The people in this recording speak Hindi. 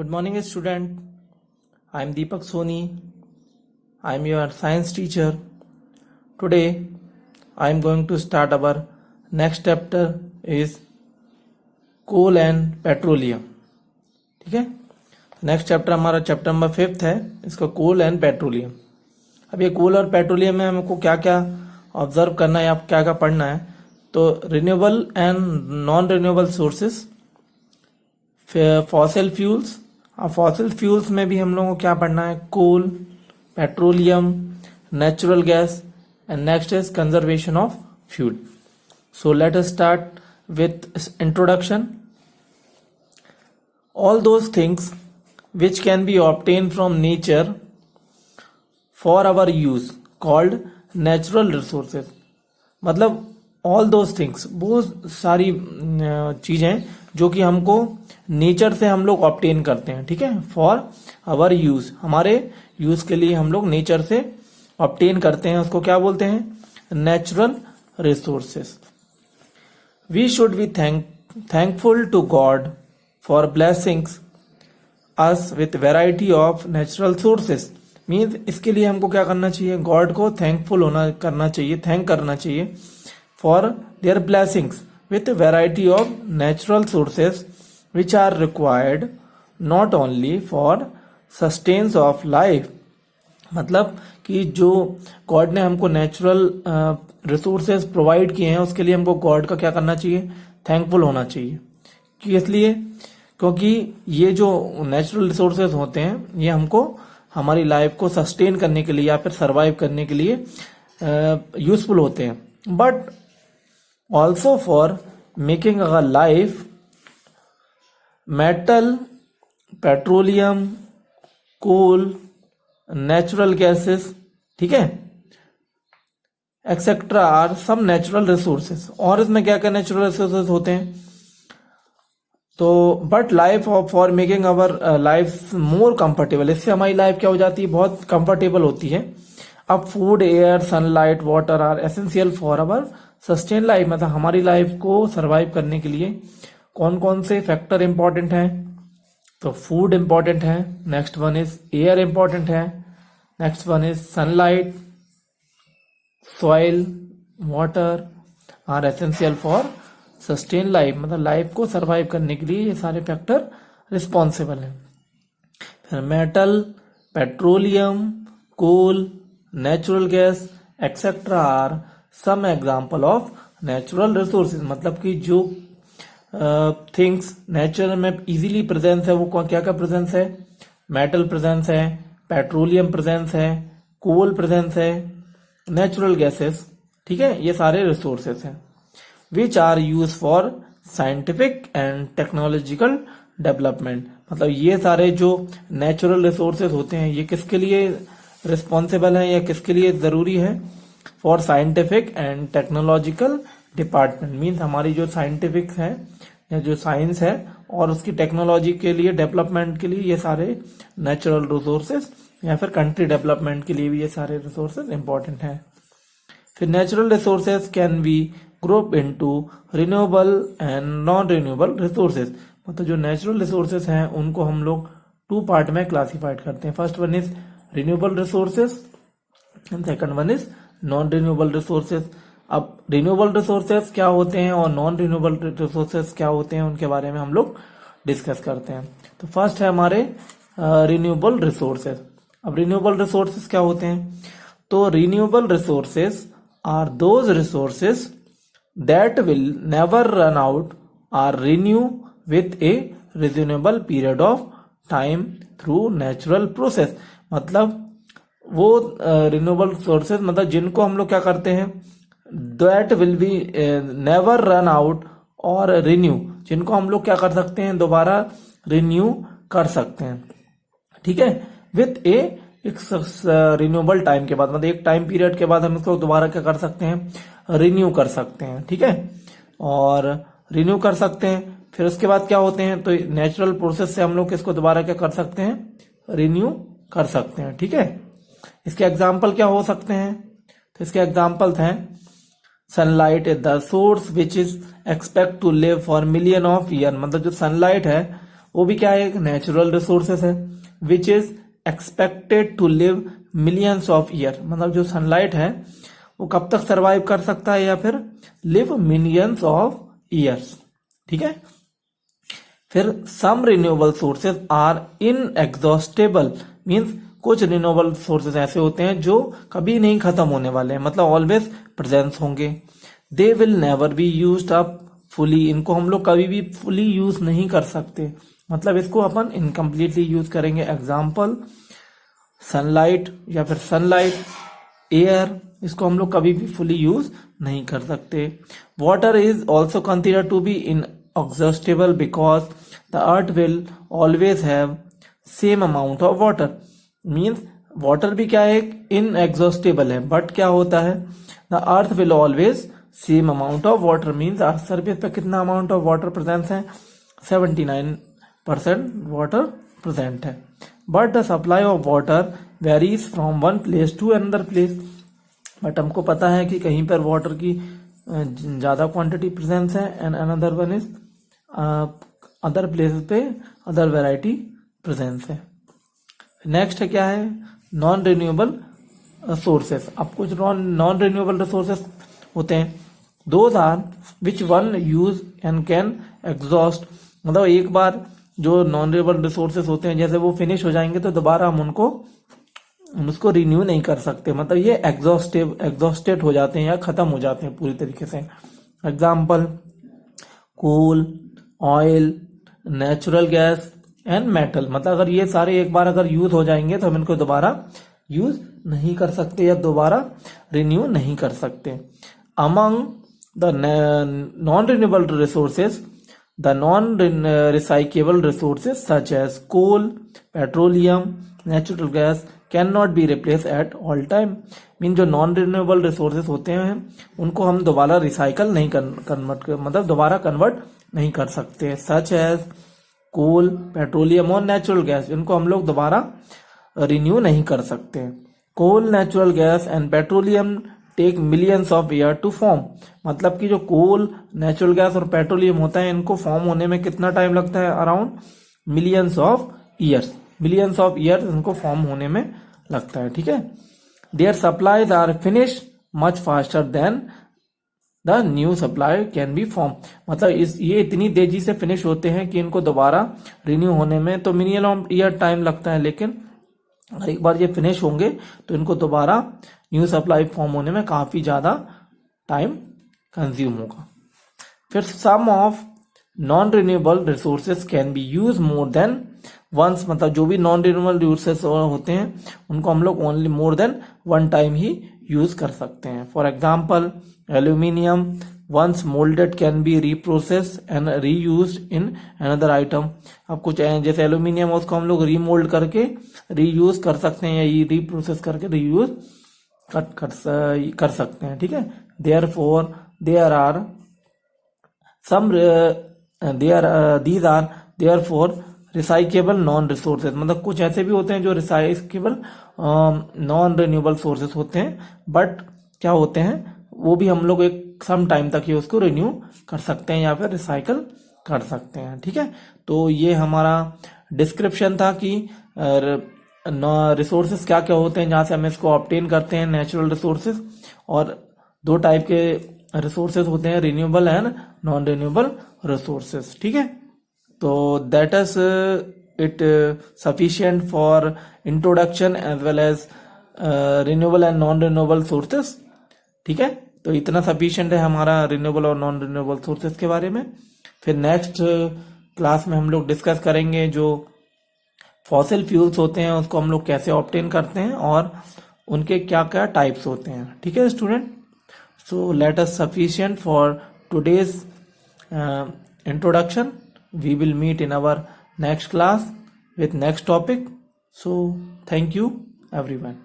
Good morning, student. I am Deepak Soni. I am your science teacher. Today, I am going to start our next chapter is coal and petroleum. ठीक है, नेक्स्ट चैप्टर हमारा चैप्टर नंबर 5 है, इसका कोल एंड पेट्रोलियम. अब ये कोल और पेट्रोलियम में हमको क्या क्या ऑब्जर्व करना है, आप क्या क्या पढ़ना है. तो renewable and non renewable sources, fossil fuels. अब फॉसिल फ्यूल्स में भी हम लोगों को क्या पढ़ना है, coal, petroleum, natural gas, and next is conservation of fuel. So let us start with introduction. All those things which can be obtained from nature for our use called natural resources. मतलब all those things, बहुत सारी चीजें जो कि हमको नेचर से हम लोग ऑब्टेन करते हैं. ठीक है, फॉर आवर यूज, हमारे यूज के लिए हम लोग नेचर से ऑब्टेन करते हैं, उसको क्या बोलते हैं, natural resources. We should be thankful to God for blessings us with variety of natural sources. Means इसके लिए हमको क्या करना चाहिए, गॉड को थैंकफुल करना चाहिए, थैंक करना चाहिए for their blessings with variety of natural sources which are required not only for sustenance of life. मतलब कि जो गॉड ने हमको नेचुरल रिसोर्सेज प्रोवाइड किए हैं, उसके लिए हमको गॉड का क्या करना चाहिए, थैंकफुल होना चाहिए. इसलिए क्योंकि ये जो नेचुरल रिसोर्सेज होते हैं ये हमको हमारी लाइफ को सस्टेन करने के लिए या फिर सरवाइव करने के लिए यूजफुल होते हैं, but also for making our life. Metal, petroleum, coal, natural gases, ठीक है, etcetera are some natural resources. और इसमें क्या क्या नेचुरल रिसोर्सेज होते हैं, तो but life for making our life more comfortable, इससे हमारी लाइफ क्या हो जाती है, बहुत कंफर्टेबल होती है. अब food, air, sunlight, water are essential for our sustain life. मतलब हमारी लाइफ को सरवाइव करने के लिए कौन कौन से फैक्टर इंपॉर्टेंट हैं, तो फूड इंपॉर्टेंट है, next one is air important है, next one is sunlight, soil, water are essential for sustain life. मतलब लाइफ को सरवाइव करने के लिए ये सारे फैक्टर रिस्पॉन्सिबल हैं. फिर metal, petroleum, coal, natural gas etcetera are some example of natural resources. मतलब कि जो थिंग्स नेचर में इजीली प्रेजेंस है, वो क्या क्या प्रेजेंस है, मेटल प्रेजेंस है, पेट्रोलियम प्रेजेंस है, कोल प्रेजेंस है, नेचुरल गैसेस, ठीक है, ये सारे रिसोर्सेज हैं which are used for scientific and technological development. मतलब ये सारे जो नेचुरल रिसोर्सेज होते हैं ये किसके लिए रिस्पॉन्सिबल है या किसके लिए जरूरी है, for scientific and technological department. Means हमारी जो साइंटिफिक है या जो साइंस है और उसकी टेक्नोलॉजी के लिए, डेवलपमेंट के लिए ये सारे नेचुरल रिसोर्सेज, या फिर कंट्री डेवलपमेंट के लिए भी ये सारे रिसोर्सेज इंपॉर्टेंट हैं. फिर natural resources can B group into renewable and non renewable resources. मतलब जो नेचुरल रिसोर्सेज हैं उनको हम लोग 2 पार्ट में क्लासिफाइड करते हैं. First one is renewable resources and second one is non renewable resources. अब रिन्यूएबल रिसोर्सेज क्या होते हैं और नॉन रिन्यूएबल रिसोर्सेज क्या होते हैं, उनके बारे में हम लोग डिस्कस करते हैं. तो फर्स्ट है हमारे रिन्यूएबल रिसोर्सेज. अब रिन्यूएबल रिसोर्सेज क्या होते हैं, तो renewable resources are those resources that will never run out or renew with a reasonable period of time through natural process. मतलब वो रिन्यूएबल सोर्सेज, मतलब जिनको हम लोग क्या करते हैं, that will be never run out और renew, जिनको हम लोग क्या कर सकते हैं, दोबारा रिन्यू कर सकते हैं, ठीक है, विथ एक रिन्यूएबल टाइम के बाद. मतलब एक टाइम पीरियड के बाद हम इसको दोबारा क्या कर सकते हैं, रिन्यू कर सकते हैं, ठीक है, और रिन्यू कर सकते हैं. फिर उसके बाद क्या होते हैं, तो नेचुरल प्रोसेस से हम लोग इसको दोबारा क्या कर सकते हैं, रिन्यू कर सकते हैं, ठीक है. इसके एग्जाम्पल क्या हो सकते हैं, तो इसके एग्जाम्पल्स हैं sunlight is the source which is expect to live for million of year. मतलब जो सनलाइट है वो भी क्या है, एक नेचुरल रिसोर्सेस है which is expected to live millions of year, मतलब जो सनलाइट है वो कब तक सरवाइव कर सकता है या फिर लिव मिलियंस ऑफ ईयर्स, ठीक है। फिर some renewable sources are inexhaustible, means कुछ रिन्यूएबल सोर्सेज ऐसे होते हैं जो कभी नहीं खत्म होने वाले हैं, मतलब ऑलवेज प्रेजेंस होंगे। They will never be used up fully, इनको हम लोग कभी भी फुली यूज नहीं कर सकते, मतलब इसको अपन इनकम्प्लीटली यूज करेंगे। एग्जाम्पल सनलाइट या फिर सनलाइट, एयर, इसको हम लोग कभी भी फुली यूज नहीं कर सकते। Water is also consider to be inexhaustible because the earth will always have same amount of water, means water भी क्या है, इनएग्जॉस्टेबल है, बट क्या होता है, the earth will always same amount of water, means earth surface पे कितना अमाउंट ऑफ वाटर प्रेजेंस है, 79% वाटर प्रेजेंट है। But the supply of water varies from one place to another place, but हमको पता है कि कहीं पर वाटर की ज्यादा क्वांटिटी प्रेजेंस है and another one is other places पे अदर वेराइटी प्रेजेंस है। नेक्स्ट है क्या है, नॉन रिन्यूएबल सोर्सेस। अब कुछ नॉन रिन्यूएबल रिसोर्सेस होते हैं, those are which one use and can exhaust, मतलब एक बार जो नॉन रिन्यूएबल रिसोर्सेस होते हैं जैसे वो फिनिश हो जाएंगे तो दोबारा हम उसको रिन्यू नहीं कर सकते, मतलब ये एग्जॉस्टेड हो जाते हैं या खत्म हो जाते हैं पूरी तरीके से। Example coal, oil, natural gas and metal, मतलब अगर ये सारे एक बार अगर यूज हो जाएंगे तो हम इनको दोबारा यूज नहीं कर सकते या दोबारा रिन्यू नहीं कर सकते। Among the non renewable resources, the non recyclable resources such as coal, petroleum, natural gas can not be replace at all time, mean जो नॉन रिन्यूएबल रिसोर्सेज होते हैं उनको हम दोबारा रिसाइकल नहीं मतलब दोबारा कन्वर्ट नहीं कर सकते। सच एज कोल, पेट्रोलियम और नेचुरल गैस, इनको हम लोग दोबारा रिन्यू नहीं कर सकते। Coal, natural gas and petroleum take millions of year to form, मतलब कि जो कोल, नेचुरल गैस और पेट्रोलियम होता है इनको फॉर्म होने में कितना टाइम लगता है, around millions of years, millions of years इनको फॉर्म होने में लगता है, ठीक है। Their supplies are finish much faster than the new supply can be form, मतलब ये इतनी तेजी से फिनिश होते हैं कि इनको दोबारा रिन्यू होने में तो मिनिमम ईयर टाइम लगता है, लेकिन एक बार ये फिनिश होंगे तो इनको दोबारा न्यू सप्लाई फॉर्म होने में काफी ज्यादा टाइम कंज्यूम होगा। फिर some of non renewable resources can be use more than once, मतलब जो भी नॉन रिन्यूएबल रिसोर्सेज होते हैं उनको हम लोग only more than one time ही यूज कर सकते हैं। For example aluminium once moulded can be reprocess and reused in another item, अब कुछ जैसे एल्यूमिनियम उसको हम लोग रीमोल्ड करके रीयूज कर सकते हैं या रीप्रोसेस करके रीयूज कर सकते हैं, ठीक है। Therefore there are some these are therefore recyclable non resources, मतलब कुछ ऐसे भी होते हैं जो रिसाइकेबल नॉन रिन्यूएबल सोर्सेज होते हैं, बट क्या होते हैं वो भी हम लोग एक सम टाइम तक ही उसको रिन्यू कर सकते हैं या फिर रिसाइकल कर सकते हैं, ठीक है। तो ये हमारा डिस्क्रिप्शन था कि रिसोर्सेज क्या क्या होते हैं जहां से हम इसको ऑब्टेन करते हैं, नेचुरल रिसोर्सेज, और दो टाइप के रिसोर्सेज होते हैं, renewable and non renewable resources, ठीक है। तो that is it sufficient for introduction as well as renewable and non renewable sources, ठीक है। तो इतना सफिशिएंट है हमारा रिन्यूएबल और नॉन रिन्यूएबल सोर्सेज के बारे में। फिर नेक्स्ट क्लास में हम लोग डिस्कस करेंगे जो फॉसिल फ्यूल्स होते हैं उसको हम लोग कैसे ऑब्टेन करते हैं और उनके क्या क्या टाइप्स होते हैं, ठीक है student. So let us sufficient for today's introduction. We will meet in our next class with next topic. So thank you everyone.